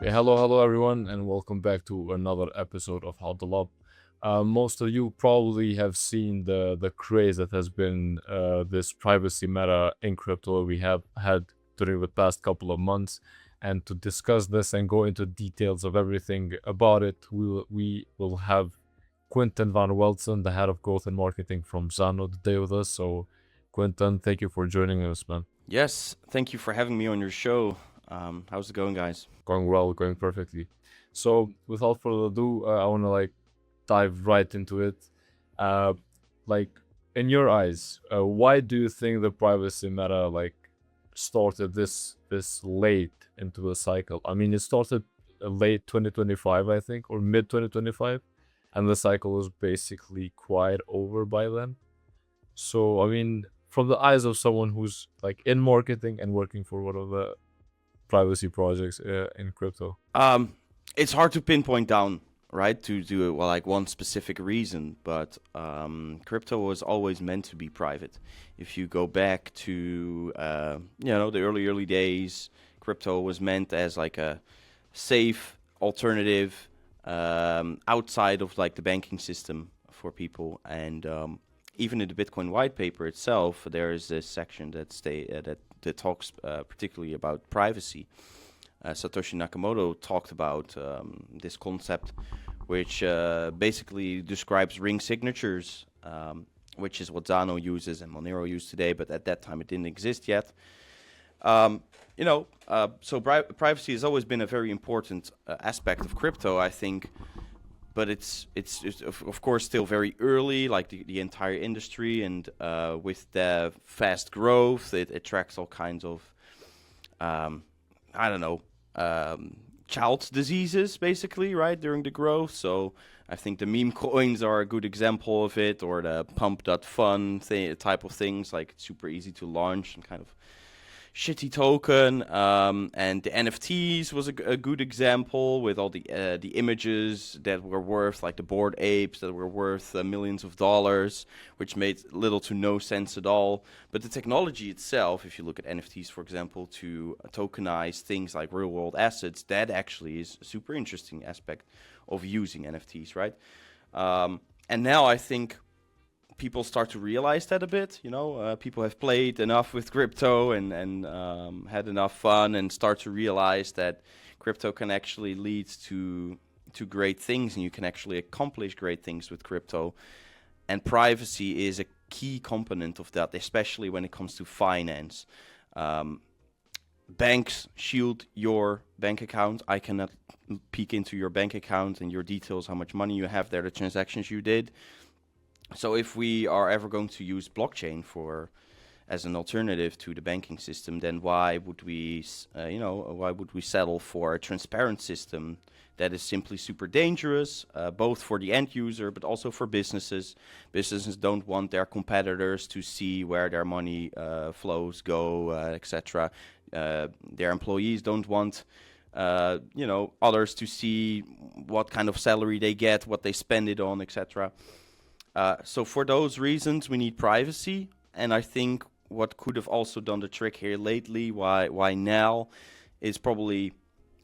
Hello everyone, and welcome back to another episode of How to Love. Most of you probably have seen the craze that has been this privacy meta in crypto we have had during the past couple of months. And to discuss this and go into details of everything about it, we will have Quinten van Welsen, the head of growth and marketing from Zano, today with us. So, Quinten, thank you for joining us, man. Yes, thank you for having me on your show. How's it going, guys? Going well, going perfectly. So, without further ado, I want to dive right into it. Uh, like in your eyes, why do you think the privacy meta started this late into the cycle? I mean, it started late 2025, I think, or mid 2025, and the cycle was basically quite over by then. So, I mean, from the eyes of someone who's in marketing and working for one of the privacy projects in crypto. Um, it's hard to pinpoint down, right, to do like one specific reason, but crypto was always meant to be private. If you go back to the early days, crypto was meant as like a safe alternative outside of like the banking system for people, and even in the Bitcoin white paper itself, there is this section that talks particularly about privacy. Satoshi Nakamoto talked about this concept, which basically describes ring signatures, which is what Zano uses and Monero use today, but at that time it didn't exist yet. Privacy has always been a very important aspect of crypto, I think, but it's of course still very early, like the entire industry, and with the fast growth, it attracts all kinds of I don't know, child diseases, basically, right, during the growth. So I think the meme coins are a good example of it, or the pump.fun type of things, like it's super easy to launch and kind of shitty token, and the NFTs was a good example with all the images that were worth, like the bored apes that were worth millions of dollars, which made little to no sense at all. But the technology itself, if you look at NFTs, for example, to tokenize things like real world assets, that actually is a super interesting aspect of using NFTs, right? And now I think people start to realize that a bit. People have played enough with crypto and had enough fun, and start to realize that crypto can actually lead to great things, and you can actually accomplish great things with crypto. And privacy is a key component of that, especially when it comes to finance. Banks shield your bank account. I cannot peek into your bank account and your details, how much money you have there, the transactions you did. So if we are ever going to use blockchain as an alternative to the banking system, then why would we settle for a transparent system that is simply super dangerous, both for the end user but also for businesses? Businesses don't want their competitors to see where their money flows go, etc. Their employees don't want others to see what kind of salary they get, what they spend it on, etc. So for those reasons, we need privacy. And I think what could have also done the trick here lately, why now, is probably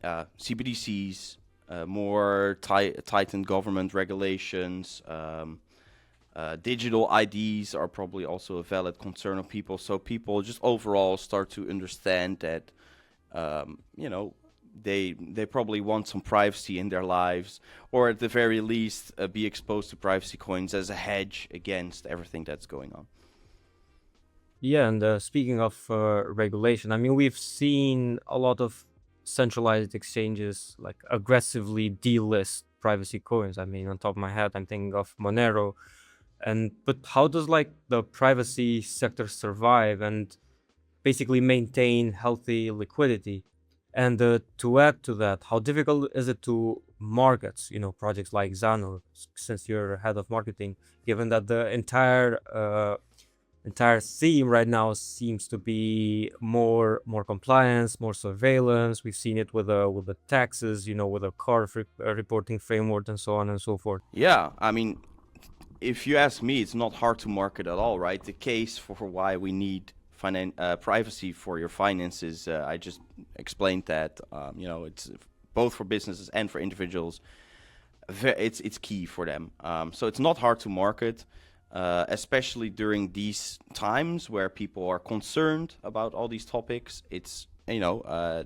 CBDCs, more tightened government regulations. Digital IDs are probably also a valid concern of people. So people just overall start to understand that, they probably want some privacy in their lives, or at the very least be exposed to privacy coins as a hedge against everything that's going on. Yeah, and speaking of regulation, I mean, we've seen a lot of centralized exchanges like aggressively delist privacy coins. I mean, on top of my head, I'm thinking of Monero. But how does the privacy sector survive and basically maintain healthy liquidity? And to add to that, how difficult is it to market, projects like Zano, since you're head of marketing, given that the entire theme right now seems to be more compliance, more surveillance. We've seen it with the taxes, with the car reporting framework and so on and so forth. Yeah, I mean, if you ask me, it's not hard to market at all, right? The case for why we need privacy for your finances, I just explained that. It's both for businesses and for individuals, it's key for them. So it's not hard to market, especially during these times where people are concerned about all these topics. It's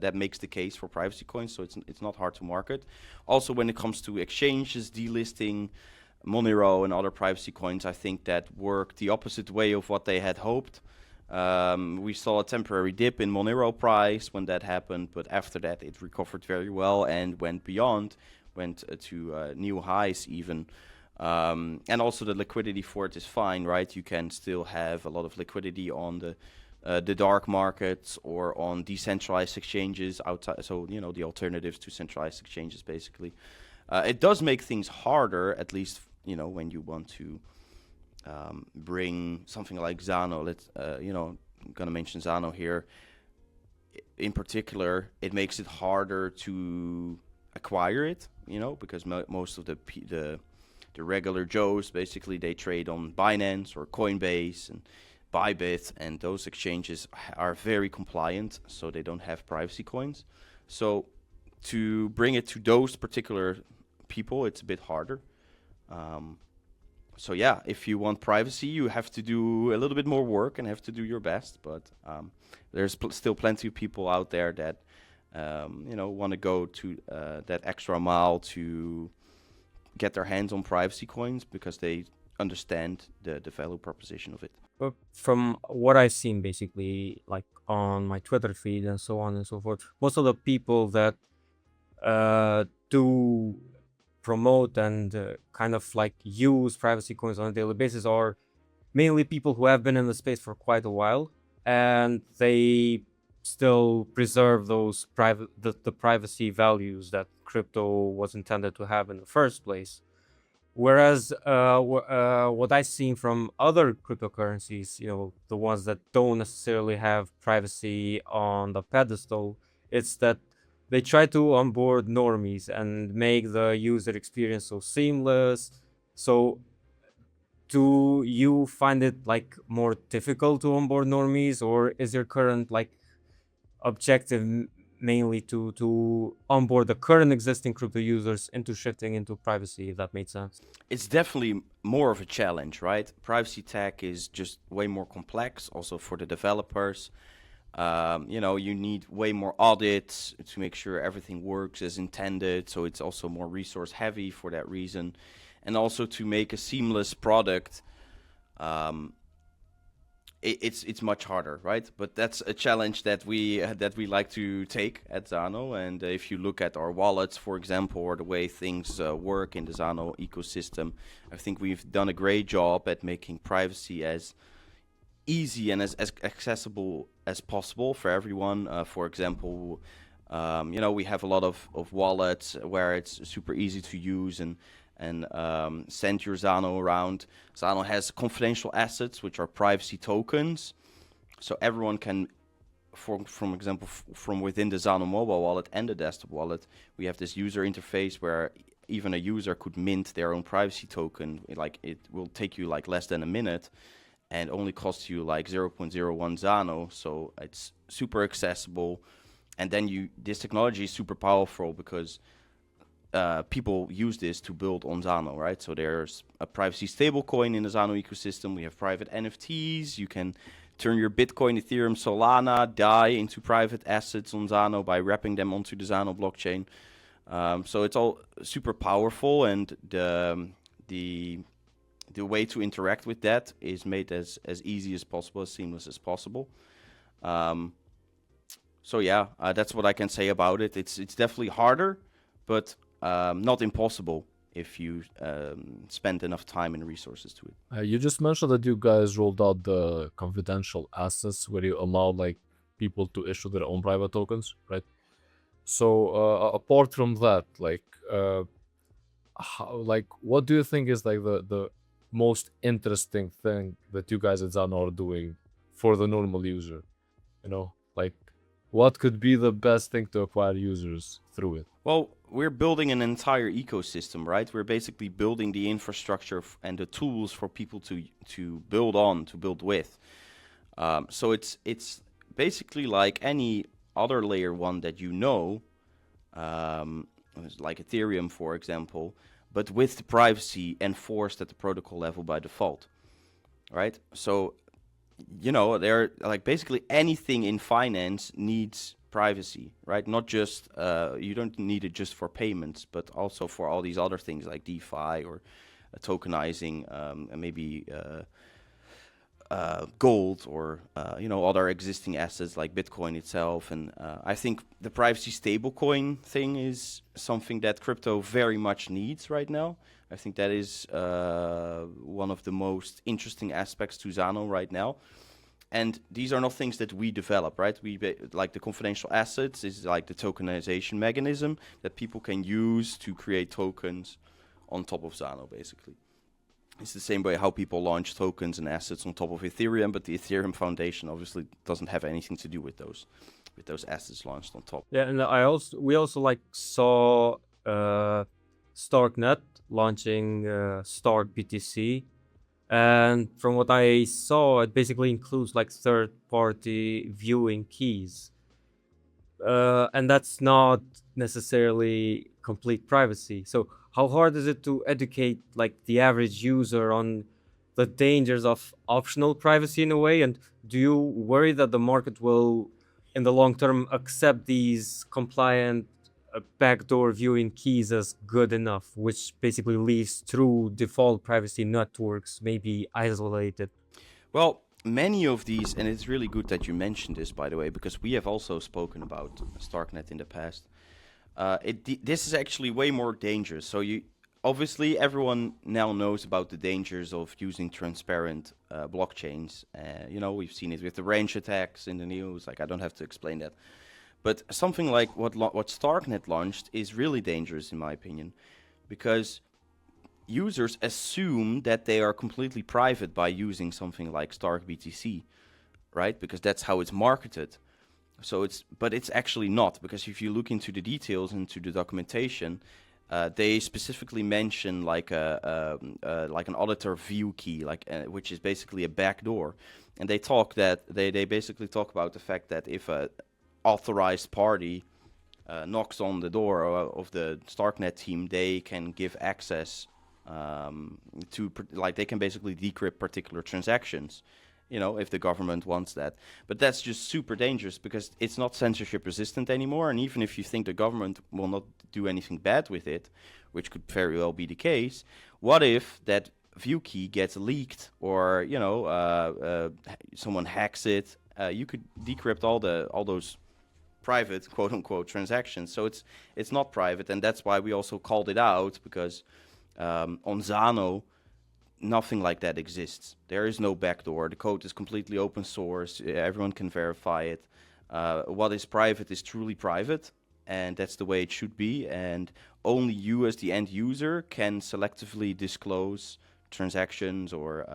that makes the case for privacy coins, so it's not hard to market. Also, when it comes to exchanges delisting Monero and other privacy coins, I think that worked the opposite way of what they had hoped. We saw a temporary dip in Monero price when that happened, but after that it recovered very well and went to new highs even. And also the liquidity for it is fine, right? You can still have a lot of liquidity on the dark markets or on decentralized exchanges outside. So, the alternatives to centralized exchanges, basically. It does make things harder, at least, when you want to bring something like Zano. I'm going to mention Zano here. In particular, it makes it harder to acquire it, because most of the regular Joes, basically, they trade on Binance or Coinbase and Bybit, and those exchanges are very compliant, so they don't have privacy coins. So to bring it to those particular people, it's a bit harder. So yeah, if you want privacy, you have to do a little bit more work and have to do your best. But there's still plenty of people out there that want to go to that extra mile to get their hands on privacy coins because they understand the value proposition of it. But from what I've seen, basically, like on my Twitter feed and so on and so forth, most of the people that do promote and kind of like use privacy coins on a daily basis are mainly people who have been in the space for quite a while, and they still preserve those the privacy values that crypto was intended to have in the first place. Whereas what I've seen from other cryptocurrencies, the ones that don't necessarily have privacy on the pedestal, it's that they try to onboard normies and make the user experience so seamless. So do you find it like more difficult to onboard normies, or is your current objective mainly to onboard the current existing crypto users into shifting into privacy, if that made sense? It's definitely more of a challenge, right? Privacy tech is just way more complex, also for the developers. You need way more audits to make sure everything works as intended, so it's also more resource heavy for that reason. And also to make a seamless product, it's much harder, right? But that's a challenge that we like to take at Zano. And if you look at our wallets, for example, or the way things work in the Zano ecosystem, I think we've done a great job at making privacy as easy and as accessible as possible for everyone. For example, we have a lot of wallets where it's super easy to use and send your Zano around. Zano has confidential assets, which are privacy tokens. So everyone can, from example, from within the Zano mobile wallet and the desktop wallet, we have this user interface where even a user could mint their own privacy token. It will take you less than a minute and only costs you 0.01 Zano. So it's super accessible. And then this technology is super powerful because people use this to build on Zano, right? So there's a privacy stablecoin in the Zano ecosystem. We have private NFTs. You can turn your Bitcoin, Ethereum, Solana, DAI into private assets on Zano by wrapping them onto the Zano blockchain. So it's all super powerful, and the way to interact with that is made as easy as possible, as seamless as possible. So yeah, that's what I can say about it. It's definitely harder, but not impossible if you spend enough time and resources to it. You just mentioned that you guys rolled out the confidential assets where you allow people to issue their own private tokens, right? So apart from that, what do you think is the most interesting thing that you guys at Zano are doing for the normal user? What could be the best thing to acquire users through it? Well, we're building an entire ecosystem, right? We're basically building the infrastructure and the tools for people to build on, to build with. So it's basically like any other layer one that like Ethereum, for example, but with the privacy enforced at the protocol level by default, right? So, there like basically anything in finance needs privacy, right? Not just you don't need it just for payments, but also for all these other things like DeFi or tokenizing, and maybe gold or other existing assets like Bitcoin itself. And I think the privacy stablecoin thing is something that crypto very much needs right now. I think that is one of the most interesting aspects to Zano right now. And these are not things that we develop, right? Like the confidential assets is like the tokenization mechanism that people can use to create tokens on top of Zano, basically. It's the same way how people launch tokens and assets on top of Ethereum, but the Ethereum Foundation obviously doesn't have anything to do with those assets launched on top. Yeah, and we also like saw Starknet launching Stark BTC, and from what I saw, it basically includes like third-party viewing keys, and that's not necessarily complete privacy. So how hard is it to educate like the average user on the dangers of optional privacy in a way? And do you worry that the market will, in the long term, accept these compliant backdoor viewing keys as good enough, which basically leaves true default privacy networks maybe isolated? Well, many of these, and it's really good that you mentioned this, by the way, because we have also spoken about Starknet in the past. This is actually way more dangerous. So obviously everyone now knows about the dangers of using transparent blockchains. We've seen it with the range attacks in the news. Like, I don't have to explain that. But something like what Starknet launched is really dangerous, in my opinion, because users assume that they are completely private by using something like Stark BTC, right? Because that's how it's marketed. But it's actually not, because if you look into the details, into the documentation, they specifically mention like an auditor view key, which is basically a backdoor, and they basically talk about the fact that if a authorized party knocks on the door of the Starknet team, they can give access they can basically decrypt particular transactions, if the government wants that. But that's just super dangerous because it's not censorship resistant anymore. And even if you think the government will not do anything bad with it, which could very well be the case, what if that view key gets leaked or, someone hacks it? You could decrypt all those private, quote unquote, transactions. So it's not private. And that's why we also called it out, because on Zano, nothing like that exists. There is no backdoor. The code is completely open source. Everyone can verify it. What is private is truly private, and that's the way it should be. And only you, as the end user, can selectively disclose transactions or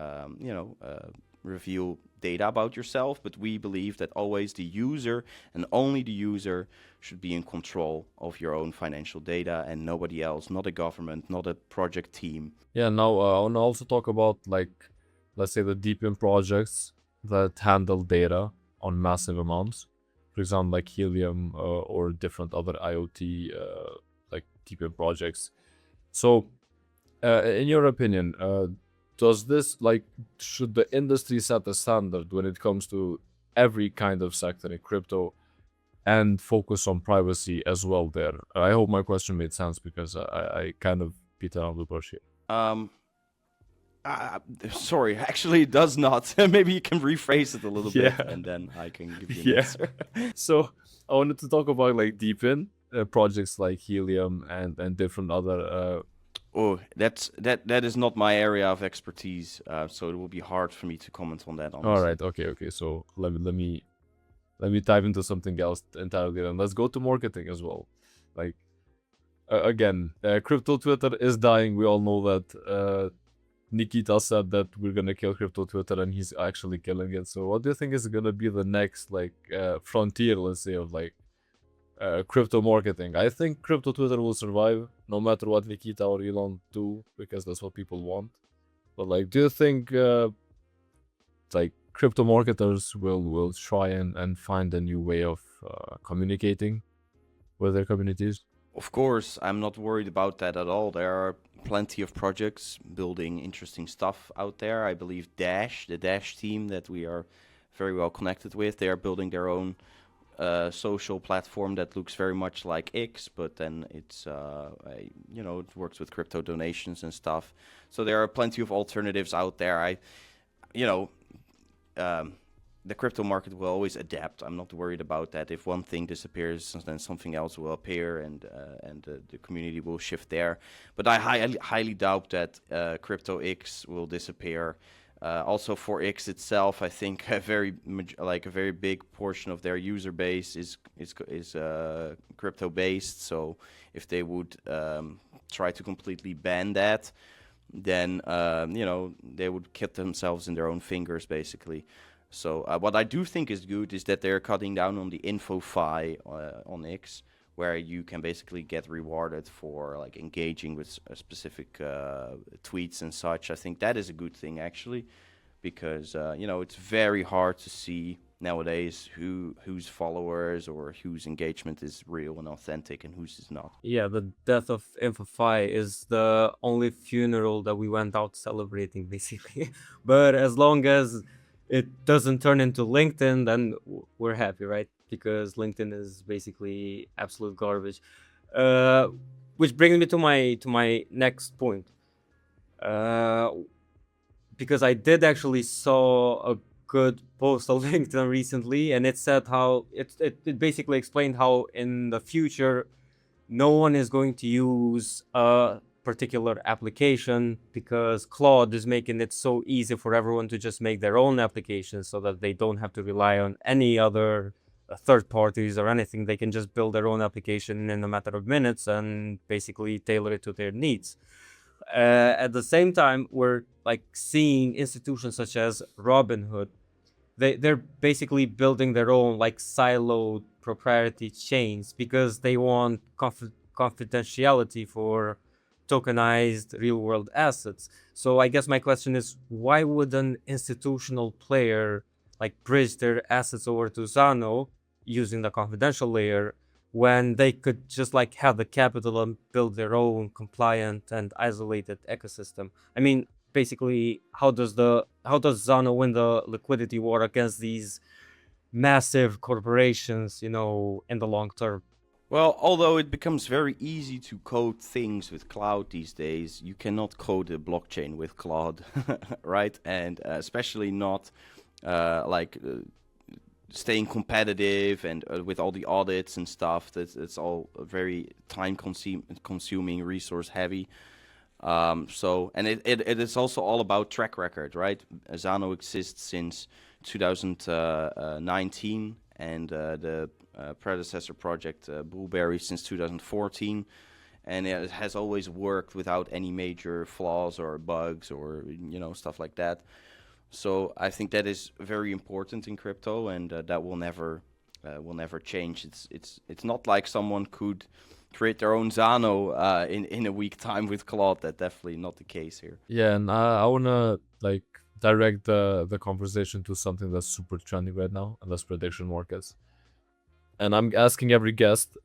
reveal data about yourself. But we believe that always the user and only the user should be in control of your own financial data, and nobody else, not a government, not a project team. Yeah, now I want to also talk about, like, let's say the deep-in projects that handle data on massive amounts. For example, like Helium or different other IoT like deep-in projects. So, in your opinion, does this, like, should the industry set a standard when it comes to every kind of sector in crypto and focus on privacy as well there? I hope my question made sense, because I kind of beat around the bush here. Sorry, actually it does not. Maybe you can rephrase it a little bit, Yeah. and then I can give you an answer. So I wanted to talk about, like, deep-in projects like Helium and different other That is not my area of expertise, so it will be hard for me to comment on that, honestly. All right, okay. So let me dive into something else entirely, and let's go to marketing as well. Like, again, crypto Twitter is dying. We all know that. Nikita said that we're gonna kill crypto Twitter, and he's actually killing it. So what do you think is gonna be the next, like, frontier, let's say, of, like, crypto marketing? I think crypto Twitter will survive no matter what Nikita or Elon do, because that's what people want. But, like, do you think like crypto marketers will try and find a new way of communicating? with their communities? Of course, I'm not worried about that at all. There are plenty of projects building interesting stuff out there. I believe the Dash team that we are very well connected with, they are building their own social platform that looks very much like X, but then it's it works with crypto donations and stuff. So there are plenty of alternatives out there. The crypto market will always adapt. I'm not worried about that. If one thing disappears, then something else will appear, and the community will shift there. But I highly doubt that Crypto X will disappear. Also for X itself, I think a very big portion of their user base is crypto based. So if they would try to completely ban that, then they would cut themselves in their own fingers, basically. So what I do think is good is that they're cutting down on the info fi on X, where you can basically get rewarded for like engaging with specific tweets and such. I think that is a good thing, actually, because it's very hard to see nowadays whose followers or whose engagement is real and authentic and whose is not. Yeah, the death of Infofy is the only funeral that we went out celebrating, basically. But as long as it doesn't turn into LinkedIn, then we're happy, right? Because LinkedIn is basically absolute garbage. Which brings me to my next point. Because I did actually saw a good post on LinkedIn recently, and it said how it basically explained how in the future no one is going to use a particular application because Claude is making it so easy for everyone to just make their own applications so that they don't have to rely on any other third parties or anything. They can just build their own application in a matter of minutes and basically tailor it to their needs. At the same time, we're like seeing institutions such as Robinhood. They're basically building their own like siloed proprietary chains because they want confidentiality for tokenized real world assets. So I guess my question is, why would an institutional player like bridge their assets over to Zano using the confidential layer when they could just like have the capital and build their own compliant and isolated ecosystem? I mean, basically, how does Zano win the liquidity war against these massive corporations, in the long term? Well, although it becomes very easy to code things with Cloud these days, you cannot code a blockchain with Cloud, right? And especially not staying competitive and with all the audits and stuff. It's all very time-consuming, resource-heavy. And it is also all about track record, right? Zano exists since 2019, and the predecessor project Blueberry since 2014, and it has always worked without any major flaws or bugs or stuff like that. So I think that is very important in crypto, and that will never change. It's not like someone could create their own Zano in a week time with Claude. That's definitely not the case here. Yeah, and I wanna like direct the conversation to something that's super trending right now, and that's prediction markets. And I'm asking every guest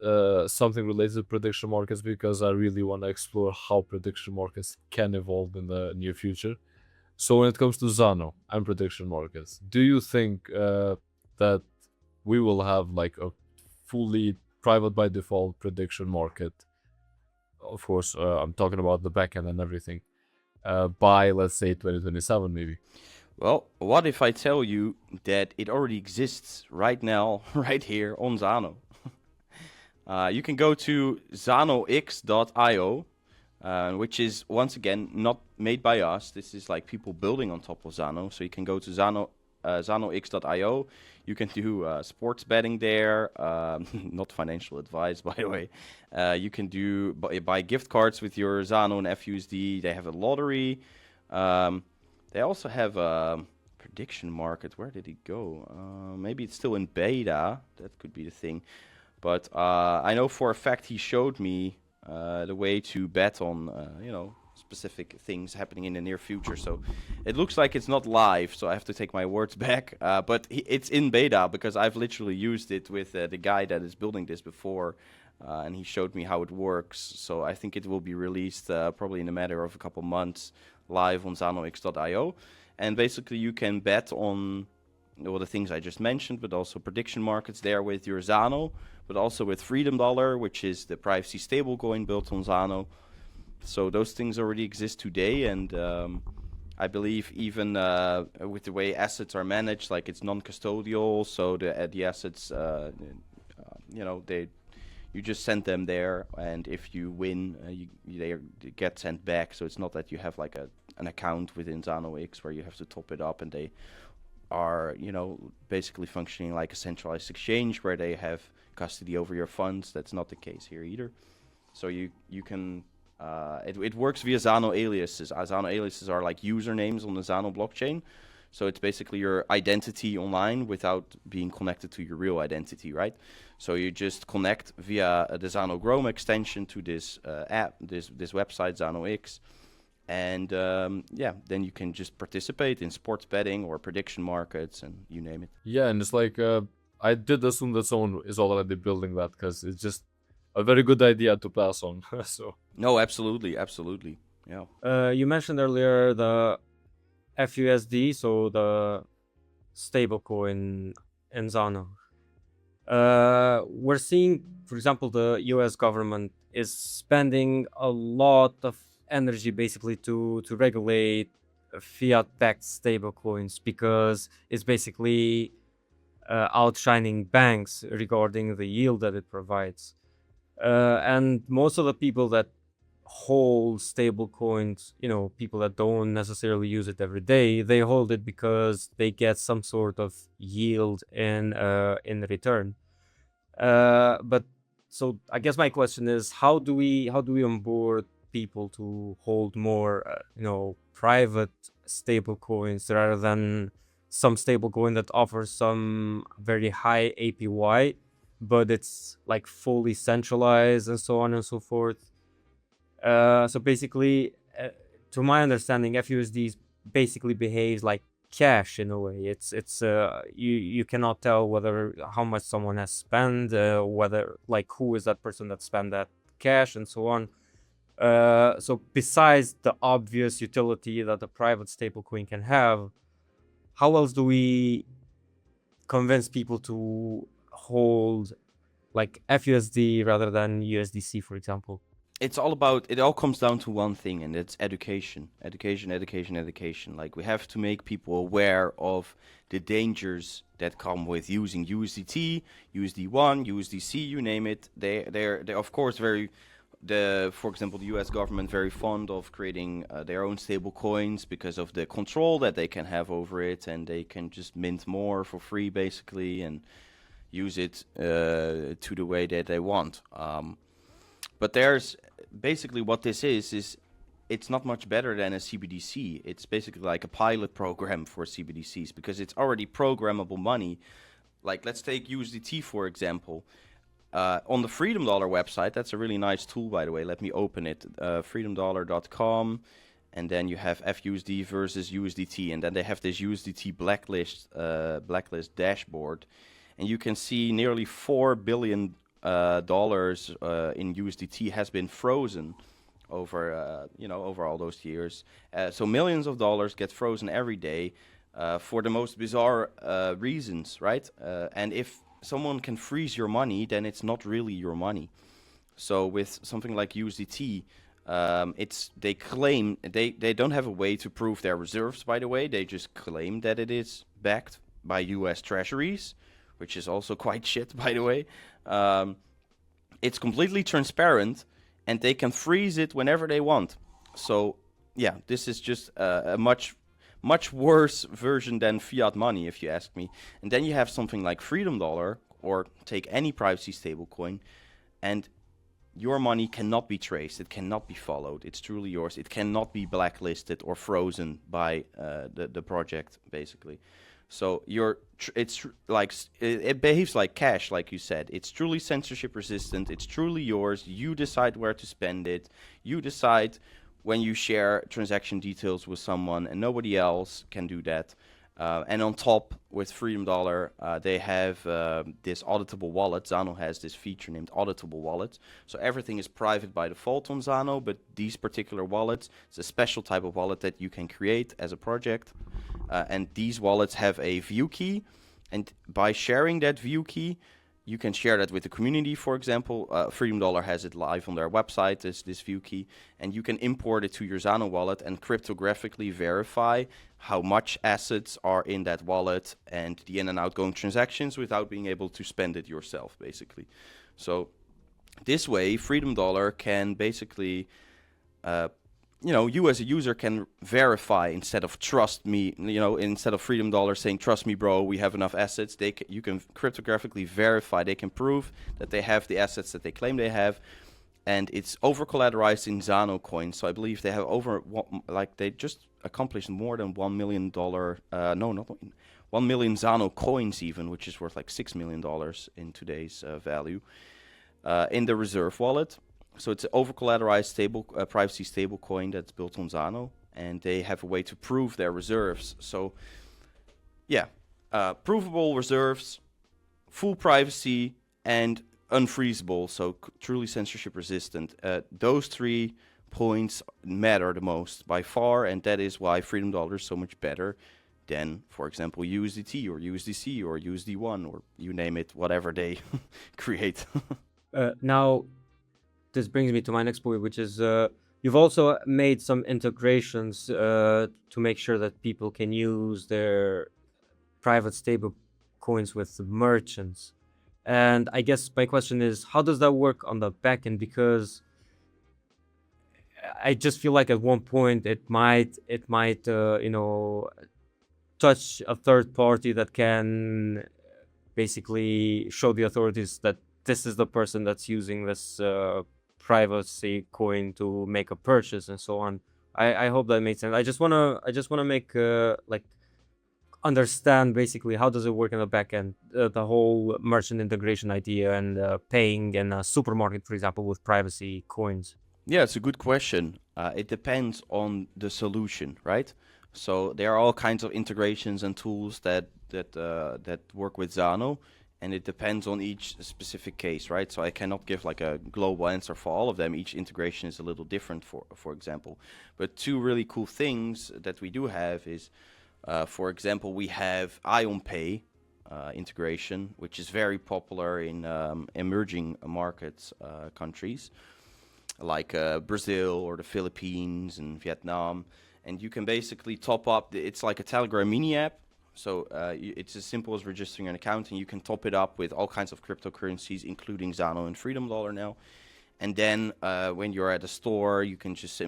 something related to prediction markets because I really want to explore how prediction markets can evolve in the near future. So when it comes to Zano and prediction markets, do you think that we will have like a fully private by default prediction market? Of course, I'm talking about the backend and everything by, let's say, 2027 maybe. Well, what if I tell you that it already exists right now, right here on Zano? You can go to zanox.io, which is, once again, not made by us. This is like people building on top of Zano. So you can go to zanox.io. You can do sports betting there, not financial advice, by the way. You can buy gift cards with your Zano and FUSD. They have a lottery. They also have a prediction market. Where did it go? Maybe it's still in beta. That could be the thing. But I know for a fact he showed me the way to bet on, specific things happening in the near future. So it looks like it's not live, so I have to take my words back. But it's in beta because I've literally used it with the guy that is building this before and he showed me how it works. So I think it will be released probably in a matter of a couple months live on xanox.io. And basically you can bet on the things I just mentioned, but also prediction markets there with your Xano, but also with Freedom Dollar, which is the privacy stablecoin built on Xano. So those things already exist today, and I believe even with the way assets are managed, like it's non-custodial, so the assets, you just send them there, and if you win, they get sent back. So it's not that you have like an account within XanoX where you have to top it up, and they are, basically functioning like a centralized exchange where they have custody over your funds. That's not the case here either. So you can, it works via Xano aliases. Xano aliases are like usernames on the Xano blockchain. So it's basically your identity online without being connected to your real identity, right? So you just connect via the Xano Chrome extension to this app, this website, XanoX. And then you can just participate in sports betting or prediction markets and you name it. Yeah, and it's like, I did assume that someone is already building that because it's just a very good idea to pass on. So No, absolutely. Yeah. You mentioned earlier the FUSD, so the stablecoin in Xano. We're seeing, for example, the US government is spending a lot of energy basically to regulate fiat-backed stablecoins because it's basically outshining banks regarding the yield that it provides. And most of the people that hold stable coins, people that don't necessarily use it every day, they hold it because they get some sort of yield in return. But so I guess my question is, how do we onboard people to hold more private stable coins rather than some stable coin that offers some very high APY, but it's like fully centralized and so on and so forth? So basically, to my understanding, FUSD basically behaves like cash in a way. It's you cannot tell whether how much someone has spent, whether like who is that person that spent that cash and so on. So besides the obvious utility that a private stablecoin can have, how else do we convince people to hold like FUSD rather than USDC, for example? It all comes down to one thing, and it's education. Education. Like, we have to make people aware of the dangers that come with using USDT, USD1, USDC, you name it. They're of course for example, the US government very fond of creating their own stable coins because of the control that they can have over it, and they can just mint more for free basically and use it to the way that they want. But there's basically what this is it's not much better than a CBDC. It's basically like a pilot program for CBDCs because it's already programmable money. Like, let's take USDT, for example. On the Freedom Dollar website, that's a really nice tool, by the way. Let me open it. freedomdollar.com. And then you have FUSD versus USDT. And then they have this USDT blacklist dashboard. And you can see nearly $4 billion in USDT has been frozen over all those years. So millions of dollars get frozen every day for the most bizarre reasons, right? And if someone can freeze your money, then it's not really your money. So with something like USDT, they claim they don't have a way to prove their reserves, by the way. They just claim that it is backed by US treasuries, which is also quite shit, by the way. It's completely transparent, and they can freeze it whenever they want. So yeah, this is just a much worse version than fiat money, if you ask me. And then you have something like Freedom Dollar, or take any privacy stablecoin, and your money cannot be traced. It cannot be followed. It's truly yours. It cannot be blacklisted or frozen by the project, basically. So it behaves like cash, like you said. It's truly censorship resistant. It's truly yours. You decide where to spend it. You decide when you share transaction details with someone, and nobody else can do that. And on top, with Freedom Dollar, they have this auditable wallet. Zano has this feature named auditable wallet. So everything is private by default on Zano, but these particular wallets, it's a special type of wallet that you can create as a project. And these wallets have a view key. And by sharing that view key, you can share that with the community, for example. Freedom Dollar has it live on their website, this view key, and you can import it to your Zano wallet and cryptographically verify how much assets are in that wallet and the in and outgoing transactions without being able to spend it yourself, basically. So this way, Freedom Dollar can basically you as a user can verify instead of trust me, instead of Freedom Dollar saying, trust me, bro, we have enough assets. You can cryptographically verify. They can prove that they have the assets that they claim they have. And it's over collateralized in Zano coins. So I believe they have they just accomplished more than $1 million. No, not 1 million Zano coins even, which is worth like $6 million in today's value, in the reserve wallet. So it's an over-collateralized privacy stable coin that's built on Zano, and they have a way to prove their reserves. So, yeah, provable reserves, full privacy, and unfreezable, so truly censorship resistant. Those 3 points matter the most by far, and that is why Freedom Dollar is so much better than, for example, USDT or USDC or USD1 or you name it, whatever they create. Now, this brings me to my next point, which is you've also made some integrations to make sure that people can use their private stable coins with merchants. And I guess my question is, how does that work on the back end? Because I just feel like at one point it might touch a third party that can basically show the authorities that this is the person that's using this privacy coin to make a purchase and so on. I hope that makes sense. I just wanna make understand basically how does it work in the back end, the whole merchant integration idea and paying in a supermarket, for example, with privacy coins. Yeah, it's a good question. It depends on the solution, right? So there are all kinds of integrations and tools that work with Zano, and it depends on each specific case, right? So I cannot give like a global answer for all of them. Each integration is a little different, for example. But 2 really cool things that we do have is, for example, we have Ion Pay integration, which is very popular in emerging markets countries like Brazil or the Philippines and Vietnam. And you can basically top up, it's like a Telegram mini app. So it's as simple as registering an account, and you can top it up with all kinds of cryptocurrencies, including Zano and Freedom Dollar now. And then when you're at a store, you can just,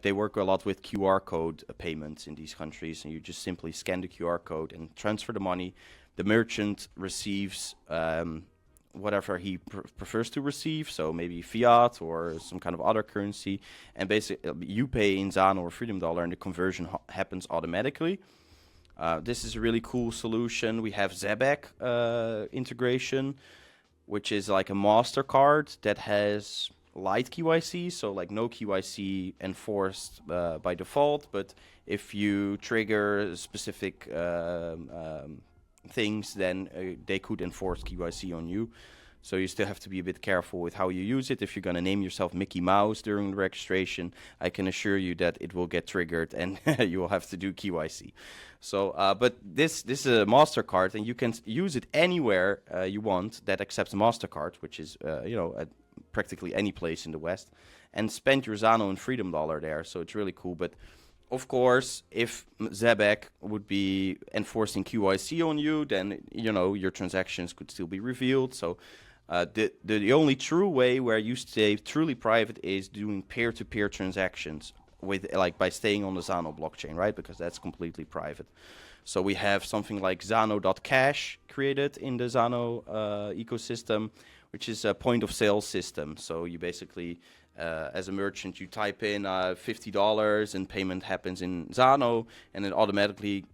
they work a lot with QR code payments in these countries, and you just simply scan the QR code and transfer the money. The merchant receives whatever he prefers to receive, so maybe fiat or some kind of other currency, and basically you pay in Zano or Freedom Dollar, and the conversion happens automatically. This is a really cool solution. We have Zebek integration, which is like a MasterCard that has light KYC, so like no KYC enforced by default, but if you trigger specific things, then they could enforce KYC on you. So you still have to be a bit careful with how you use it. If you're going to name yourself Mickey Mouse during the registration, I can assure you that it will get triggered and you will have to do KYC. So, but this is a MasterCard, and you can use it anywhere you want that accepts MasterCard, which is, at practically any place in the West, and spend your Zano and Freedom Dollar there. So it's really cool. But of course, if Zebek would be enforcing KYC on you, then, your transactions could still be revealed. So the only true way where you stay truly private is doing peer-to-peer transactions with by staying on the Zano blockchain, right? Because that's completely private. So we have something like Zano.cash created in the Zano ecosystem, which is a point-of-sale system. So you basically, as a merchant, you type in $50 and payment happens in Zano, and it automatically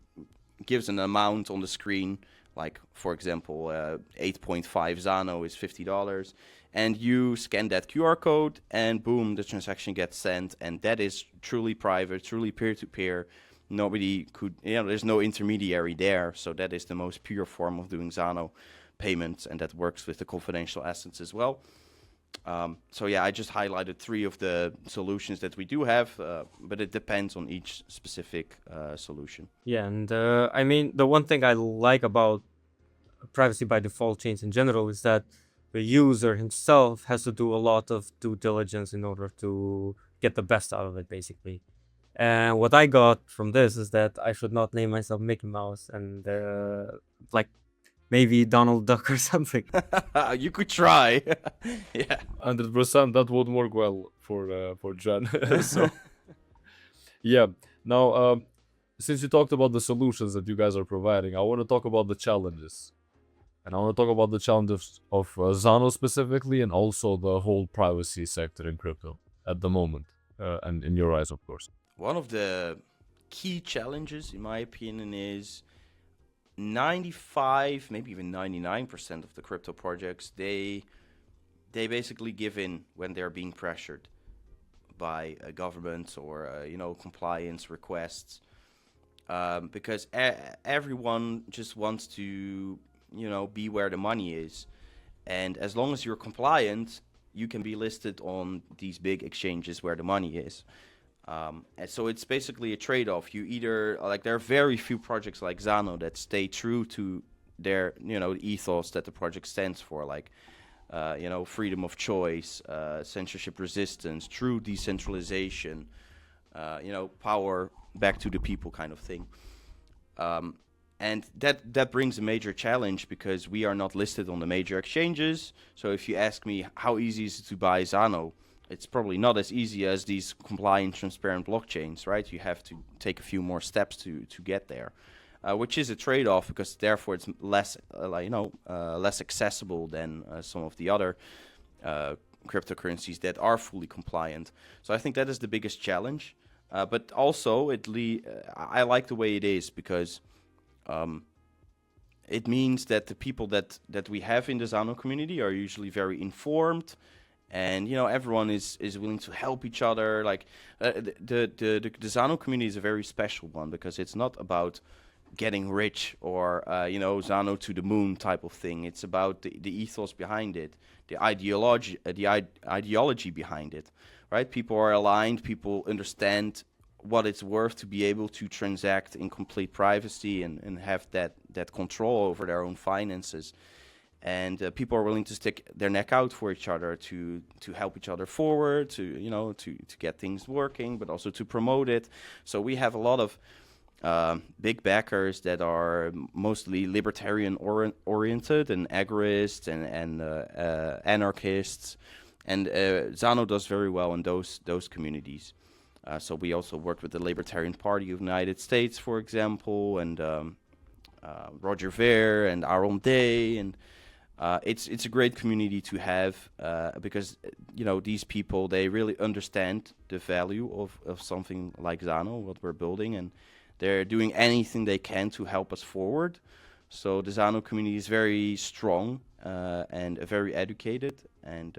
gives an amount on the screen. Like, for example, 8.5 Zano is $50. And you scan that QR code, and boom, the transaction gets sent. And that is truly private, truly peer-to-peer. nobody could, there's no intermediary there. So that is the most pure form of doing Xano payments, and that works with the confidential assets as well. So yeah, I just highlighted 3 of the solutions that we do have, but it depends on each specific solution. Yeah, and I mean, the one thing I like about privacy by default chains in general is that the user himself has to do a lot of due diligence in order to get the best out of it, basically. And what I got from this is that I should not name myself Mickey Mouse and like maybe Donald Duck or something. You could try. Yeah. 100%, that would work well for Jen. So yeah. Now, since you talked about the solutions that you guys are providing, I want to talk about the challenges. And I want to talk about the challenges of Xano specifically, and also the whole privacy sector in crypto at the moment, and in your eyes, of course. One of the key challenges, in my opinion, is 95, maybe even 99% of the crypto projects, they basically give in when they're being pressured by governments or compliance requests, because everyone just wants to be where the money is, and as long as you're compliant, you can be listed on these big exchanges where the money is. And so it's basically a trade-off. You either, like, there are very few projects like Xano that stay true to their ethos that the project stands for, like freedom of choice, censorship resistance, true decentralization, power back to the people kind of thing. And that brings a major challenge, because we are not listed on the major exchanges. So if you ask me how easy is it to buy Xano, it's probably not as easy as these compliant, transparent blockchains, right? You have to take a few more steps to get there, which is a trade-off, because therefore it's less less accessible than some of the other cryptocurrencies that are fully compliant. So I think that is the biggest challenge. But also I like the way it is, because it means that the people that we have in the Xano community are usually very informed, and everyone is willing to help each other. Like the Xano community is a very special one, because it's not about getting rich or Xano to the moon type of thing. It's about the ethos behind it, the ideology behind it, right? People are aligned. People understand what it's worth to be able to transact in complete privacy and have that control over their own finances. And people are willing to stick their neck out for each other to help each other forward, to get things working, but also to promote it. So we have a lot of big backers that are mostly libertarian oriented and agorists and anarchists, and Xano does very well in those communities. So we also worked with the Libertarian Party of the United States, for example, and Roger Ver and Aaron Day, and it's a great community to have, because these people, they really understand the value of something like Xano, what we're building, and they're doing anything they can to help us forward. So the Xano community is very strong and very educated, and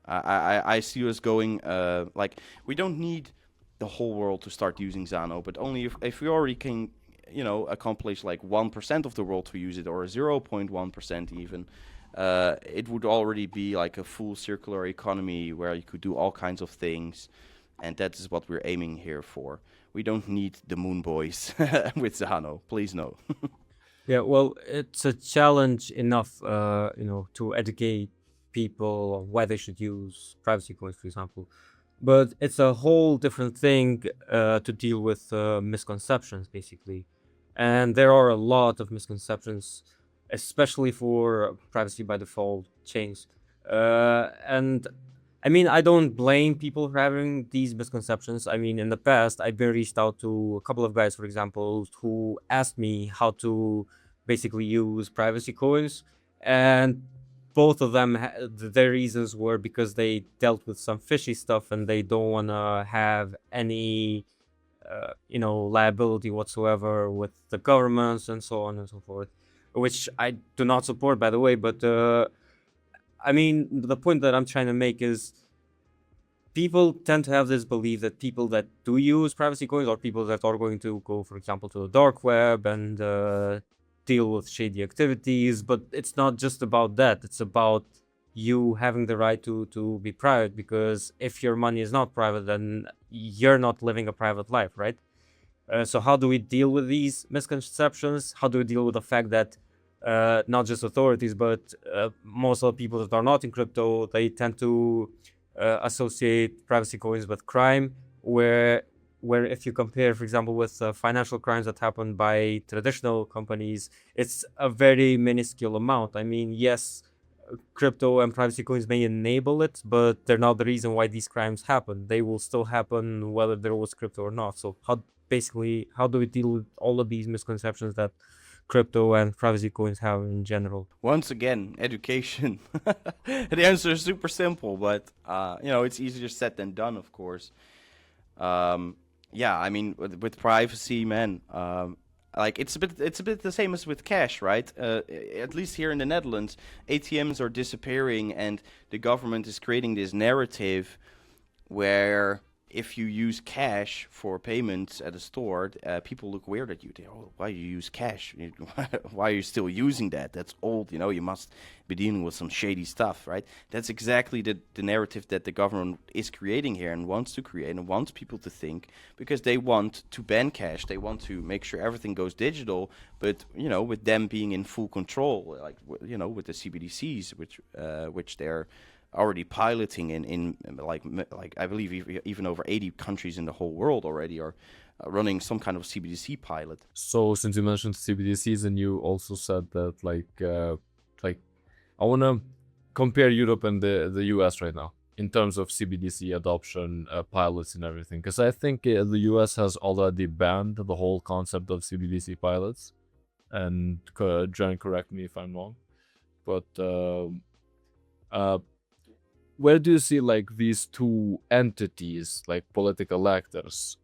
I see us going, we don't need the whole world to start using Xano, but only if we already can, accomplish like 1% of the world to use it, or 0.1% even, it would already be like a full circular economy where you could do all kinds of things, and that is what we're aiming here for. We don't need the moon boys with Xano, please no. Yeah, well, it's a challenge enough, to educate people on why they should use privacy coins, for example. But it's a whole different thing to deal with misconceptions, basically. And there are a lot of misconceptions, especially for privacy by default chains. And I mean, I don't blame people for having these misconceptions. I mean, in the past, I've been reached out to a couple of guys, for example, who asked me how to basically use privacy coins. And both of them, their reasons were because they dealt with some fishy stuff and they don't want to have any, liability whatsoever with the governments and so on and so forth, which I do not support, by the way. But I mean, the point that I'm trying to make is people tend to have this belief that people that do use privacy coins are people that are going to go, for example, to the dark web and deal with shady activities. But it's not just about that. It's about you having the right to be private, because if your money is not private, then you're not living a private life, right? So how do we deal with these misconceptions? How do we deal with the fact that not just authorities, but most of the people that are not in crypto, they tend to associate privacy coins with crime, where if you compare, for example, with financial crimes that happen by traditional companies, it's a very minuscule amount. I mean, yes, crypto and privacy coins may enable it, but they're not the reason why these crimes happen. They will still happen whether there was crypto or not. So how do we deal with all of these misconceptions that crypto and privacy coins have in general? Once again, education. The answer is super simple, but it's easier said than done, of course. Yeah, I mean, with privacy, man, like it's a bit the same as with cash, right? At least here in the Netherlands, ATMs are disappearing, and the government is creating this narrative where if you use cash for payments at a store, people look weird at you. They, oh, why you use cash? Why are you still using that? That's old, you must be dealing with some shady stuff, right? That's exactly the narrative that the government is creating here and wants to create and wants people to think, because they want to ban cash. They want to make sure everything goes digital, but, with them being in full control, like, with the CBDCs, which they're already piloting in like I believe even over 80 countries in the whole world already are running some kind of CBDC pilot. So since you mentioned CBDCs and you also said that like I want to compare Europe and the US right now in terms of CBDC adoption, pilots and everything, because I think the US has already banned the whole concept of CBDC pilots, and Jen, correct me if I'm wrong, but where do you see like these two entities, like political actors,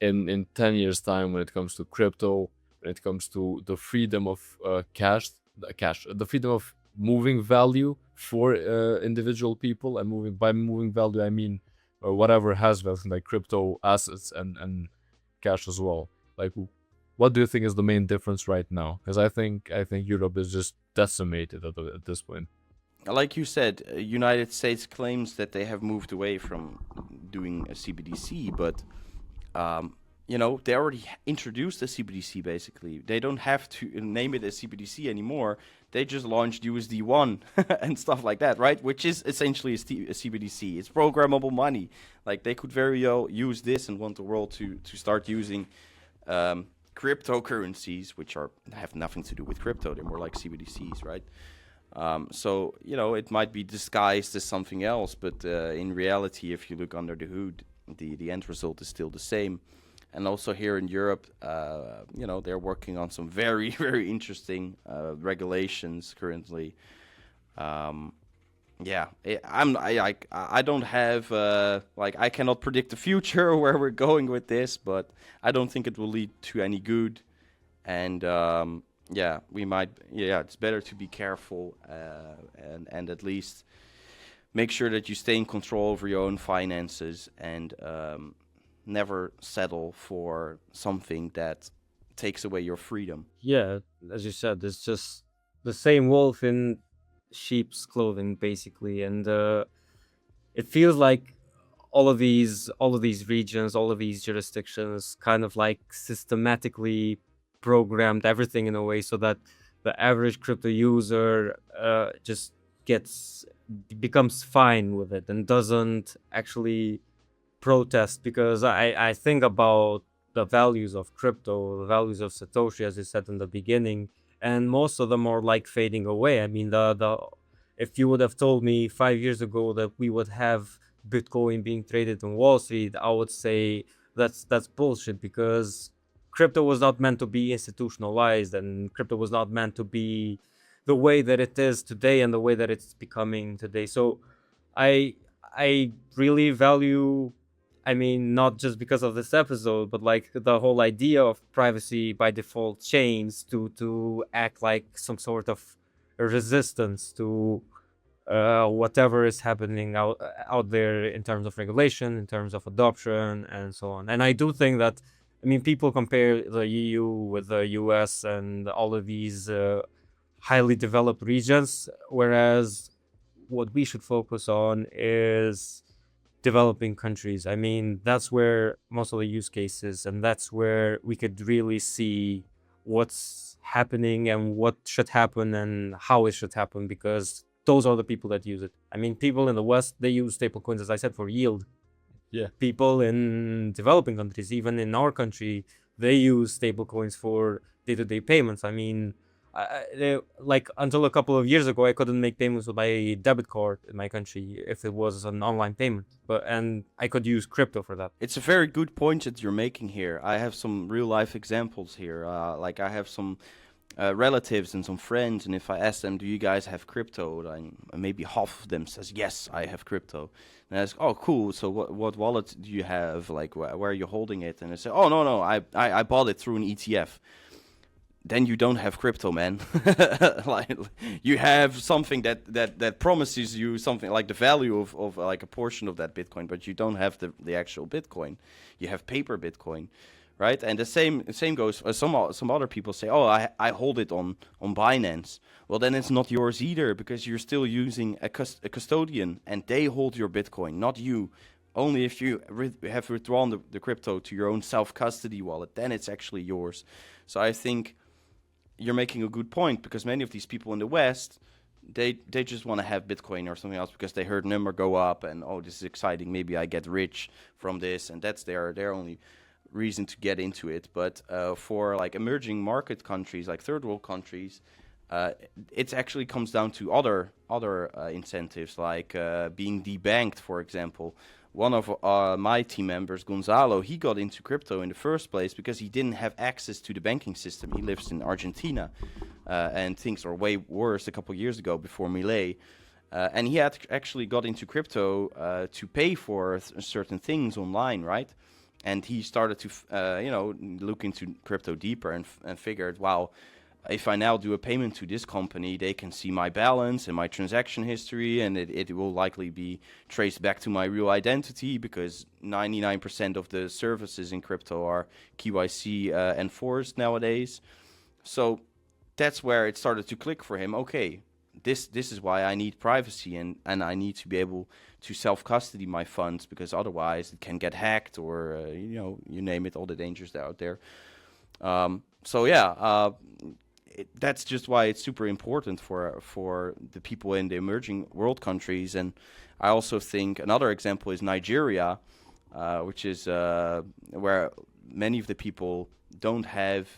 in 10 years time when it comes to crypto, when it comes to the freedom of the freedom of moving value for individual people, and by moving value I mean whatever has value, like crypto assets and cash as well. Like, what do you think is the main difference right now? Because I think Europe is just decimated at this point. Like you said, United States claims that they have moved away from doing a CBDC, but they already introduced a CBDC. Basically, they don't have to name it a CBDC anymore. They just launched USD1 and stuff like that, right? Which is essentially a CBDC. It's programmable money. Like, they could very well use this and want the world to start using cryptocurrencies, which have nothing to do with crypto. They're more like CBDCs, right? So, it might be disguised as something else, but in reality, if you look under the hood, the end result is still the same. And also here in Europe, they're working on some very, very interesting regulations currently. I don't have, I cannot predict the future where we're going with this, but I don't think it will lead to any good. And it's better to be careful and at least make sure that you stay in control over your own finances and never settle for something that takes away your freedom. Yeah, as you said, it's just the same wolf in sheep's clothing, basically, and it feels like all of these regions, all of these jurisdictions, kind of like systematically programmed everything in a way so that the average crypto user just becomes fine with it and doesn't actually protest, because I think about the values of crypto, the values of Satoshi, as you said in the beginning, and most of them are like fading away. I mean, if you would have told me 5 years ago that we would have Bitcoin being traded on Wall Street, I would say that's bullshit, because crypto was not meant to be institutionalized, and crypto was not meant to be the way that it is today and the way that it's becoming today. So I really value, I mean, not just because of this episode, but like the whole idea of privacy by default chains to act like some sort of resistance to whatever is happening out there in terms of regulation, in terms of adoption, and so on. And I do think that, I mean, people compare the EU with the US and all of these highly developed regions, whereas what we should focus on is developing countries. I mean, that's where most of the use cases, and that's where we could really see what's happening and what should happen and how it should happen, because those are the people that use it. I mean, people in the West, they use stablecoins, as I said, for yield. Yeah. People in developing countries, even in our country, they use stablecoins for day-to-day payments. I mean, like until a couple of years ago, I couldn't make payments with my debit card in my country if it was an online payment, and I could use crypto for that. It's a very good point that you're making here. I have some real life examples here. Like I have some relatives and some friends, and if I ask them, "Do you guys have crypto?" then maybe half of them says, "Yes, I have crypto." And I ask, "Oh, cool. So what wallet do you have? Like where are you holding it?" And they say, "Oh, no, I bought it through an ETF." Then you don't have crypto, man. Like you have something that promises you something like the value of like a portion of that Bitcoin, but you don't have the actual Bitcoin. You have paper Bitcoin, right? And the same goes. Some other people say, "Oh, I hold it on Binance." Well, then it's not yours either, because you're still using a custodian, and they hold your Bitcoin, not you. Only if you have withdrawn the crypto to your own self-custody wallet, then it's actually yours. So I think you're making a good point, because many of these people in the West, they just want to have Bitcoin or something else because they heard number go up and, oh, this is exciting, maybe I get rich from this, and that's their only reason to get into it. But for like emerging market countries, like third world countries, it actually comes down to other incentives, like being debanked, for example. One of my team members, Gonzalo, he got into crypto in the first place because he didn't have access to the banking system. He lives in Argentina, and things were way worse a couple of years ago before Milei. And he had actually got into crypto to pay for certain things online, right? And he started to, look into crypto deeper and figured, wow, if I now do a payment to this company, they can see my balance and my transaction history, and it will likely be traced back to my real identity, because 99% of the services in crypto are KYC enforced nowadays. So that's where it started to click for him. Okay, this is why I need privacy, and I need to be able to self-custody my funds, because otherwise it can get hacked or, you name it, all the dangers that are out there. That's just why it's super important for the people in the emerging world countries. And I also think another example is Nigeria, which is where many of the people don't have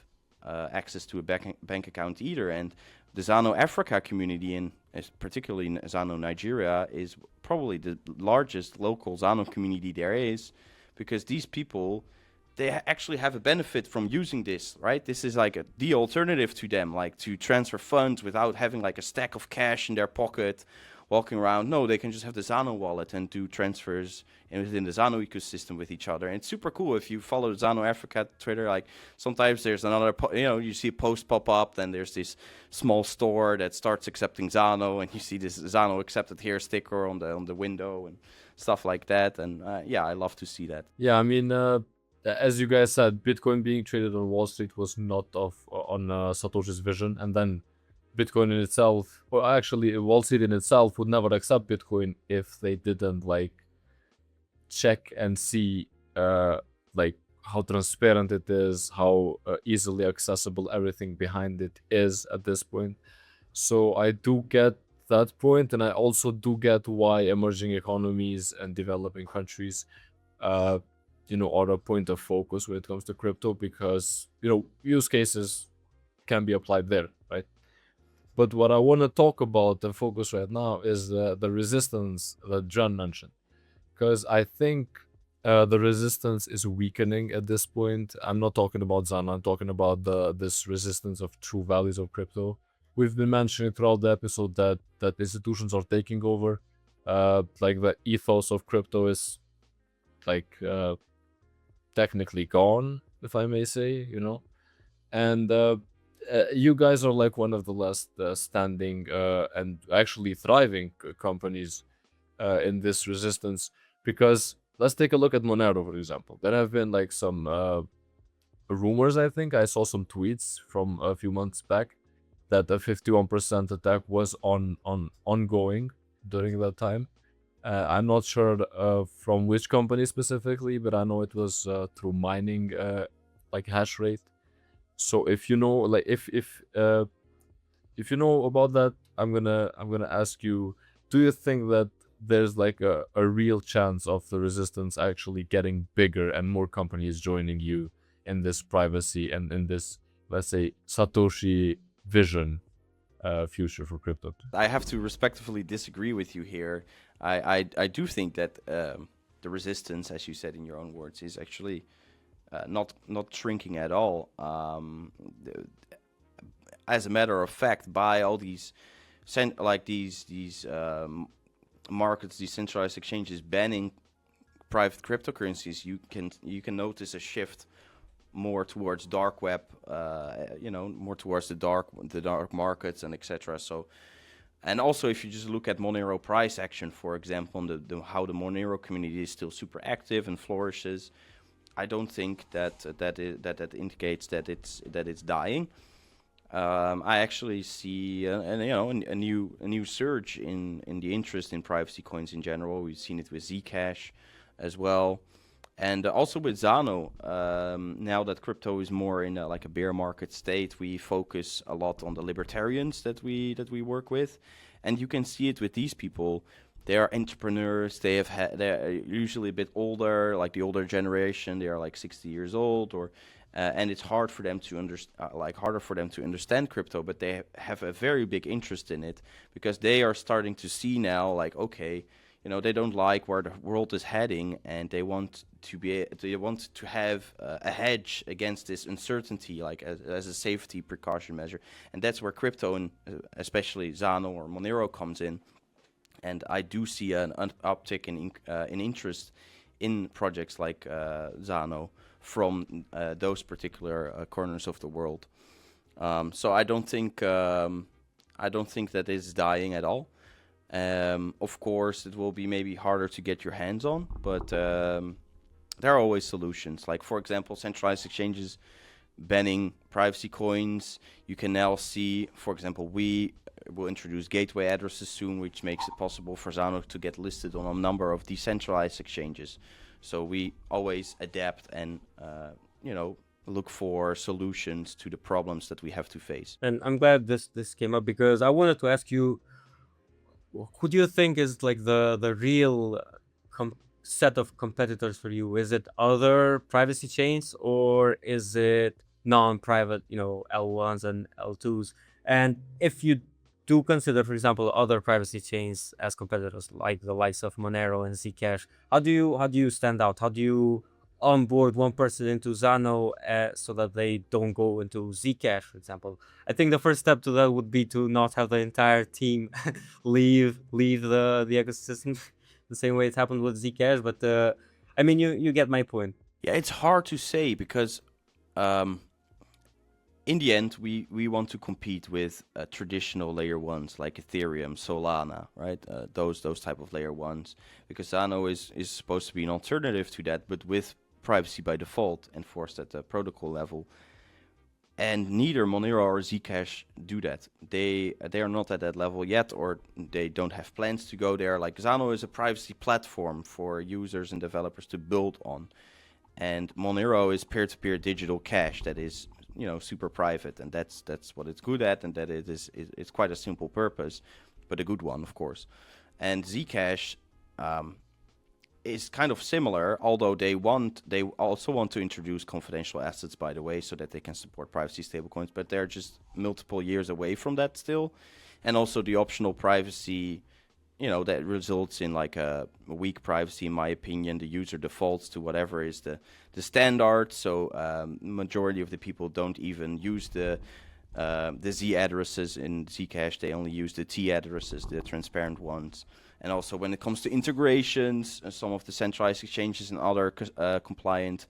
access to a bank account either. And the Zano Africa community, particularly in Zano Nigeria, is probably the largest local Zano community there is, because these people, they actually have a benefit from using this, right? This is like the alternative to them, like to transfer funds without having like a stack of cash in their pocket, walking around. No, they can just have the Zano wallet and do transfers within the Zano ecosystem with each other. And it's super cool. If you follow Zano Africa Twitter, like sometimes there's another, you see a post pop up, then there's this small store that starts accepting Zano, and you see this Zano accepted here sticker on the window and stuff like that. And I love to see that. Yeah, I mean, as you guys said, Bitcoin being traded on Wall Street was not on Satoshi's vision, and then Bitcoin in itself, or actually Wall Street in itself, would never accept Bitcoin if they didn't like check and see like how transparent it is, how easily accessible everything behind it is at this point. So I do get that point, and I also do get why emerging economies and developing countries are a point of focus when it comes to crypto, because use cases can be applied there, right? But what I want to talk about and focus right now is the resistance that John mentioned, because I think the resistance is weakening at this point. I'm not talking about Zana, I'm talking about this resistance of true values of crypto. We've been mentioning throughout the episode that institutions are taking over, like the ethos of crypto is like technically gone, if I may say, and you guys are like one of the last standing and actually thriving companies in this resistance, because let's take a look at Monero, for example. There have been like some rumors. I think I saw some tweets from a few months back that a 51% attack was ongoing during that time. I'm not sure from which company specifically, but I know it was through mining like hash rate. So if you know, like if you know about that, I'm gonna ask you: do you think that there's like a real chance of the resistance actually getting bigger and more companies joining you in this privacy and in this, let's say, Satoshi vision future for crypto? I have to respectfully disagree with you here. I do think that the resistance, as you said in your own words, is actually not shrinking at all. As a matter of fact, by all these markets, decentralized exchanges banning private cryptocurrencies, you can notice a shift more towards dark web, more towards the dark markets and etc. So, and also if you just look at Monero price action, for example, and how the Monero community is still super active and flourishes, I don't think that indicates that it's dying. I actually see a new surge in the interest in privacy coins in general. We've seen it with Zcash as well. And also with Zano, now that crypto is more in a bear market state, we focus a lot on the libertarians that we work with, and you can see it with these people. They are entrepreneurs. They're usually a bit older, like the older generation. They are like 60 years old, and it's hard for them to understand crypto, but they have a very big interest in it because they are starting to see now, like, okay, they don't like where the world is heading, and they want to have a hedge against this uncertainty, like as a safety precaution measure. And that's where crypto, and especially Zano or Monero, comes in. And I do see an uptick in interest in projects like Zano from those particular corners of the world. So I don't think that is dying at all. Of course, it will be maybe harder to get your hands on, but there are always solutions. Like, for example, centralized exchanges banning privacy coins. You can now see, for example, we will introduce gateway addresses soon, which makes it possible for Zano to get listed on a number of decentralized exchanges. So we always adapt and, look for solutions to the problems that we have to face. And I'm glad this came up, because I wanted to ask you, who do you think is like the real set of competitors for you? Is it other privacy chains, or is it non-private, L1s and L2s? And if you do consider, for example, other privacy chains as competitors, like the likes of Monero and Zcash, how do you stand out? How do you onboard one person into Zano so that they don't go into Zcash, for example? I think the first step to that would be to not have the entire team leave the ecosystem the same way it happened with Zcash. But I mean, you get my point. Yeah, it's hard to say because in the end, we want to compete with traditional layer ones like Ethereum, Solana, right? Those type of layer ones, because Zano is supposed to be an alternative to that, but with privacy by default enforced at the protocol level. And neither Monero or Zcash do that. They are not at that level yet, or they don't have plans to go there. Like, Zano is a privacy platform for users and developers to build on, and Monero is peer-to-peer digital cash that is, super private, and that's what it's good at, and that it's quite a simple purpose, but a good one, of course. And Zcash is kind of similar, although they also want to introduce confidential assets, by the way, so that they can support privacy stablecoins, but they're just multiple years away from that still. And also the optional privacy, that results in like a weak privacy, in my opinion. The user defaults to whatever is the standard, so majority of the people don't even use the Z addresses in Zcash. They only use the T addresses, the transparent ones. And also when it comes to integrations, some of the centralized exchanges and other compliant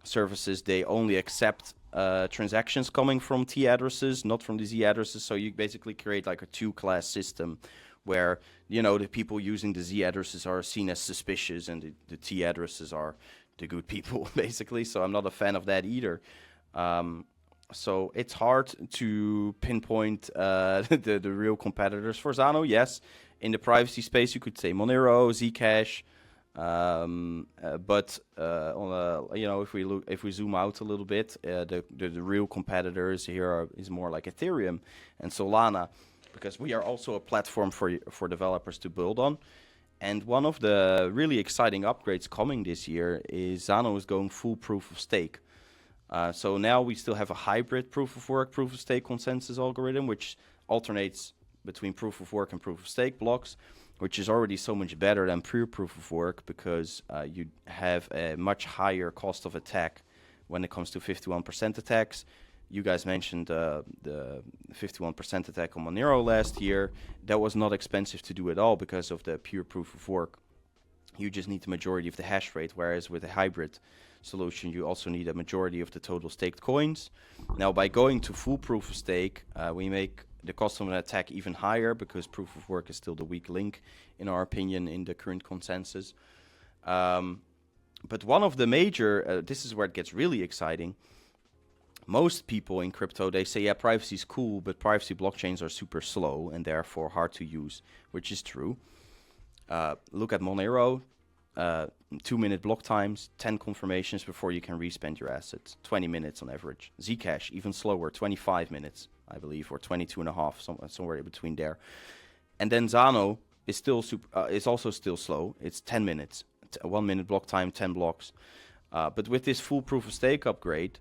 services, they only accept transactions coming from T addresses, not from the Z addresses. So you basically create like a two-class system where, the people using the Z addresses are seen as suspicious and the T addresses are the good people, basically. So I'm not a fan of that either. So it's hard to pinpoint the real competitors for Zano. Yes, in the privacy space, you could say Monero, Zcash. But if we zoom out a little bit, the real competitors here is more like Ethereum and Solana, because we are also a platform for developers to build on. And one of the really exciting upgrades coming this year is Zano is going full proof of stake. So now we still have a hybrid proof of work, proof of stake consensus algorithm, which alternates between proof of work and proof of stake blocks, which is already so much better than pure proof of work because you have a much higher cost of attack when it comes to 51% attacks. You guys mentioned the 51% attack on Monero last year. That was not expensive to do at all because of the pure proof of work. You just need the majority of the hash rate, whereas with a hybrid solution, you also need a majority of the total staked coins. Now, by going to full proof of stake, we make the cost of an attack even higher because proof of work is still the weak link, in our opinion, in the current consensus. But one of the major, this is where it gets really exciting. Most people in crypto, they say, yeah, privacy is cool, but privacy blockchains are super slow and therefore hard to use, which is true. Look at Monero, 2-minute block times, 10 confirmations before you can respend your assets, 20 minutes on average. Zcash, even slower, 25 minutes, I believe, or 22 and a half, somewhere in between there. And then Zano is still is also still slow. It's 10 minutes, 1 minute block time, 10 blocks. But with this full proof of stake upgrade,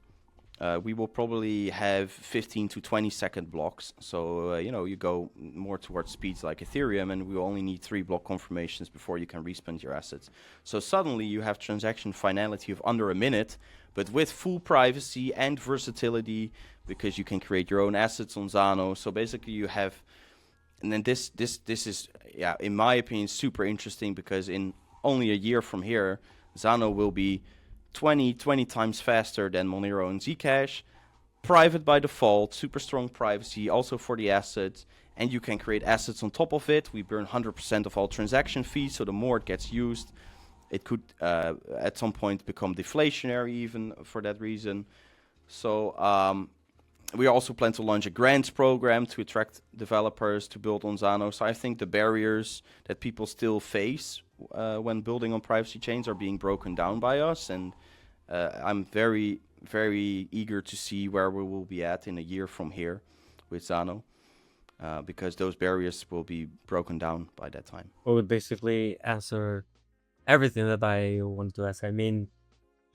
we will probably have 15 to 20 second blocks. So, you go more towards speeds like Ethereum, and we only need 3 block confirmations before you can respend your assets. So suddenly you have transaction finality of under a minute, but with full privacy and versatility, because you can create your own assets on Zano. So basically you have, and then this is, in my opinion, super interesting, because in only a year from here, Zano will be 20 times faster than Monero and Zcash, private by default, super strong privacy, also for the assets, and you can create assets on top of it. We burn 100% of all transaction fees, so the more it gets used, it could at some point become deflationary even for that reason. So we also plan to launch a grants program to attract developers to build on Zano. So I think the barriers that people still face when building on privacy chains are being broken down by us, and I'm very, very eager to see where we will be at in a year from here with Zano, because those barriers will be broken down by that time. Well, would basically answer everything that I wanted to ask. I mean,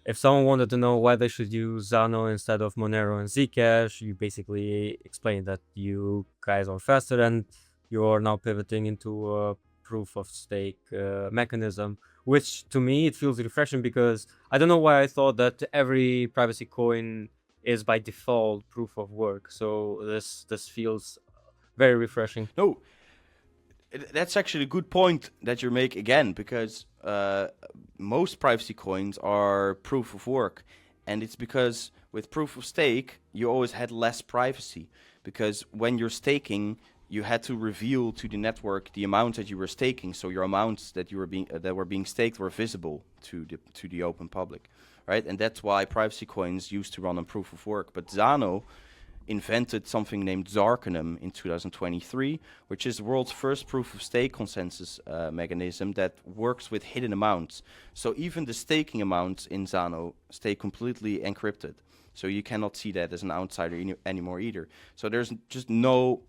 if someone wanted to know why they should use Zano instead of Monero and Zcash, you basically explained that you guys are faster and you're now pivoting into a proof of stake mechanism, which to me it feels refreshing, because I don't know why I thought that every privacy coin is by default proof of work. So this feels very refreshing. No, that's actually a good point that you make again, because most privacy coins are proof of work, and it's because with proof of stake you always had less privacy, because when you're staking you had to reveal to the network the amount that you were staking, so your amounts that were being staked were visible to the open public, right? And that's why privacy coins used to run on proof of work. But Zano invented something named Zarkanum in 2023, which is the world's first proof of stake consensus mechanism that works with hidden amounts. So even the staking amounts in Zano stay completely encrypted, so you cannot see that as an outsider anymore either. So there's just no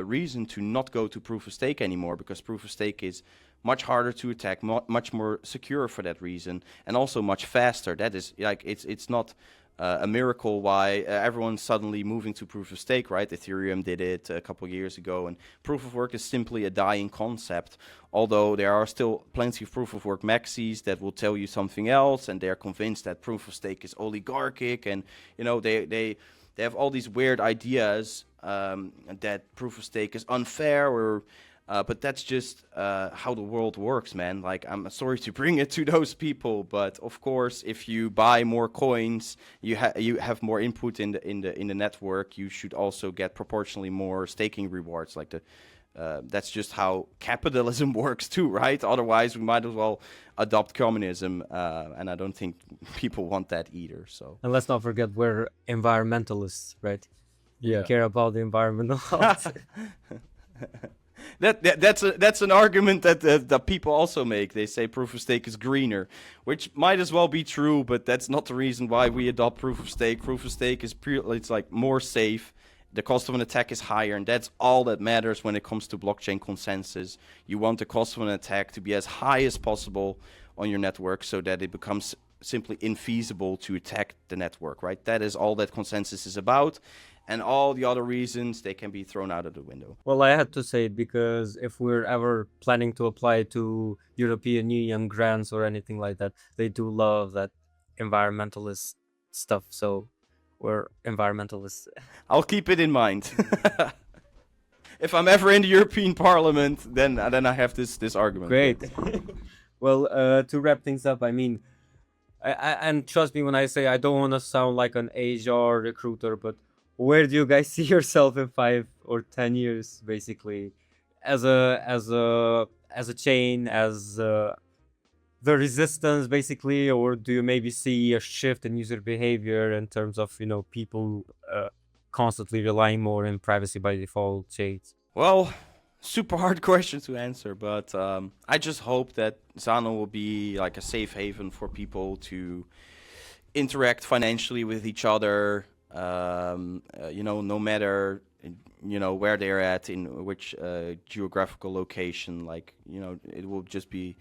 reason to not go to proof of stake anymore, because proof of stake is much harder to attack, much more secure for that reason, and also much faster. That is, like, it's not a miracle why everyone's suddenly moving to proof of stake, right? Ethereum did it a couple of years ago, and proof of work is simply a dying concept, although there are still plenty of proof of work maxis that will tell you something else, and they're convinced that proof of stake is oligarchic, and they have all these weird ideas that proof of stake is unfair, or But that's just how the world works, man. Like, I'm sorry to bring it to those people, but of course, if you buy more coins, you have more input in the network. You should also get proportionally more staking rewards. Like that's just how capitalism works too, right? Otherwise, we might as well adopt communism, and I don't think people want that either. So. And let's not forget we're environmentalists, right? Yeah. We care about the environment a lot. That's an argument that people also make. They say proof of stake is greener, which might as well be true, but that's not the reason why we adopt proof of stake. Proof of stake is it's like more safe. The cost of an attack is higher, and that's all that matters when it comes to blockchain consensus. You want the cost of an attack to be as high as possible on your network so that it becomes simply infeasible to attack the network, right? That is all that consensus is about. And all the other reasons, they can be thrown out of the window. Well, I had to say it because if we're ever planning to apply to European Union grants or anything like that, they do love that environmentalist stuff. So we're environmentalists. I'll keep it in mind. If I'm ever in the European Parliament, then I have this argument. Great. Well, to wrap things up, I mean, and trust me when I say I don't want to sound like an HR recruiter, but where do you guys see yourself in 5 or 10 years, basically, as a chain, as the resistance, basically, or do you maybe see a shift in user behavior in terms of people constantly relying more in privacy by default chains? Well, super hard question to answer, but I just hope that Zano will be like a safe haven for people to interact financially with each other. No matter where they're at, in which geographical location, it will just be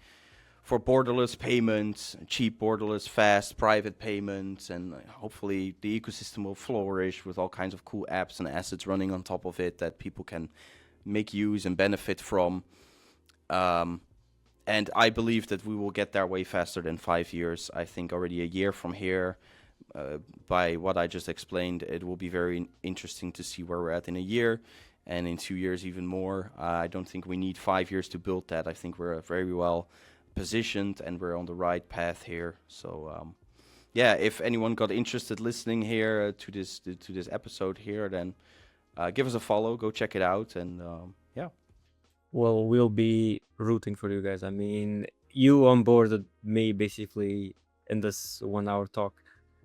for borderless payments, cheap, borderless, fast, private payments, and hopefully the ecosystem will flourish with all kinds of cool apps and assets running on top of it that people can make use and benefit from. And I believe that we will get there way faster than 5 years. I think already a year from here. By what I just explained, it will be very interesting to see where we're at in a year, and in 2 years even more. I don't think we need 5 years to build that. I think we're very well positioned and we're on the right path here. So if anyone got interested listening here to this episode here, then give us a follow, go check it out, and Well, we'll be rooting for you guys. I mean, you onboarded me basically in this 1 hour talk.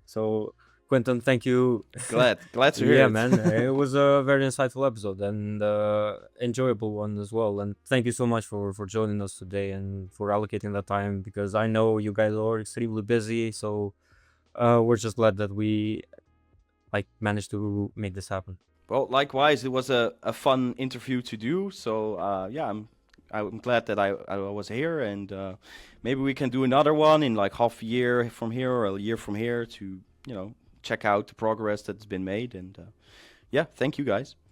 So, Quentin, thank you. glad to hear Yeah, it. man, it was a very insightful episode and enjoyable one as well. And thank you so much for joining us today and for allocating that time, because I know you guys are extremely busy. So we're just glad that we managed to make this happen. Well, likewise, it was a fun interview to do. So I'm glad that I was here, and maybe we can do another one in like half a year from here or a year from here to check out the progress that's been made. And thank you guys.